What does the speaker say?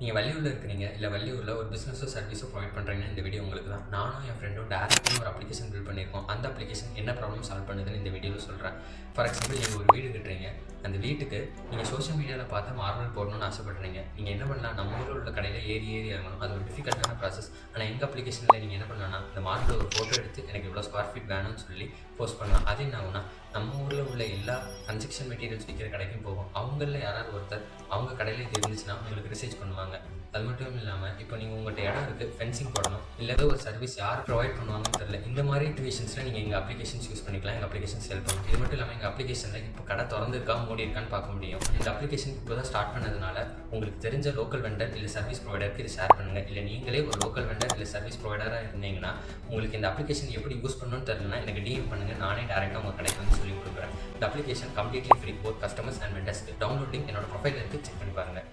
நீங்கள் வள்ளியூரில் இருக்கிறீங்க, இல்லை வள்ளியூரில் ஒரு பிஸ்னஸோ சர்வீஸோ ப்ரொவைட் பண்ணுறீங்கன்னா இந்த வீடியோ உங்களுக்கு தான். நானும் என் ஃப்ரெண்டும் டேரெக்டாக ஒரு அப்ளிகேஷன் பில்ட் பண்ணியிருக்கோம். அந்த அப்ளிகேஷன் என்ன ப்ராப்ளம் சால்வ் பண்ணுதுன்னு இந்த வீடியோவில் சொல்கிறேன். ஃபார் எக்ஸாம்பிள், நீங்கள் ஒரு வீடு கட்டுறீங்க. அந்த வீட்டுக்கு நீங்கள் சோஷியல் மீடியாவில் பார்த்து மார்பிள் போடணும்னு ஆசைப்படுறீங்க. நீங்கள் என்ன பண்ணலாம், நம்ம ஊரில் உள்ள கடையில் ஏறி இறங்கணும். அது ஒரு டிஃபிகல்ட்டான ப்ராசஸ். ஆனால் எங்கள் அப்ளிகேஷனில் நீங்கள் என்ன பண்ணலாம்னா, இந்த மார்பிள் ஒரு ஃபோட்டோ எடுத்து எனக்கு இவ்வளோ ஸ்கொயர் ஃபீட் வேணும்னு சொல்லி போஸ்ட் பண்ணலாம். அது என்ன ஆகுனா, நம்ம ஊரில் உள்ள எல்லா கன்ஸ்ட்ரக்ஷன் மெட்டீரியல்ஸ் விற்கிற கடைக்கும் போகும். அவங்களில் யாராவது ஒருத்தர் அவங்க கடையில் இது இருந்துச்சுன்னா உங்களுக்கு ரிசர்ச் பண்ணுவாங்க. அது மட்டும் இல்லாமல், இப்போ நீங்கள் உங்கள்கிட்ட இடம் இருக்குது, ஃபென்சிங் போடணும், இல்லை ஒரு சர்வீஸ் யார் ப்ரொவைட் பண்ணுவாங்கன்னு தெரியல. இந்த மாதிரி டிவிஷன்ஸில் நீங்கள் எங்கள் அப்ளிகேஷன்ஸ் யூஸ் பண்ணிக்கலாம். எங்கள் அப்ளிகேஷன் செல் பண்ணும். இது மட்டும் இல்லாமல் எங்கள் அப்ளிகேஷனில் இப்போ கடை திறந்துருக்கா மூடி இருக்கான்னு பார்க்க முடியும். இந்த அப்ளிகேஷன் இப்போ தான் ஸ்டார்ட் பண்ணதுனால உங்களுக்கு தெரிஞ்ச லோக்கல் வெண்டர் இல்லை சர்வீஸ் ப்ரொவைடருக்கு இது ஷேர் பண்ணுங்கள். இல்லை நீங்களே ஒரு லோக்கல் வெண்டர் இல்லை சர்வீஸ் ப்ரொவைடராக இருந்தீங்கன்னா உங்களுக்கு இந்த அப்ளிகேஷன் எப்படி யூஸ் பண்ணணும்னு தெரியலனா எனக்கு டிஎம் பண்ணுங்கள். நானே டேரெக்டாக உங்கள் கடைக்கு வந்து சொல்லி கொடுக்குறேன். இந்த application completely free. Both customers and வெண்டர்ஸ்க்கு. டவுன்லோடிங் என்னோட ப்ரொஃபைல் இருக்குது, செக் பண்ணி பாருங்கள்.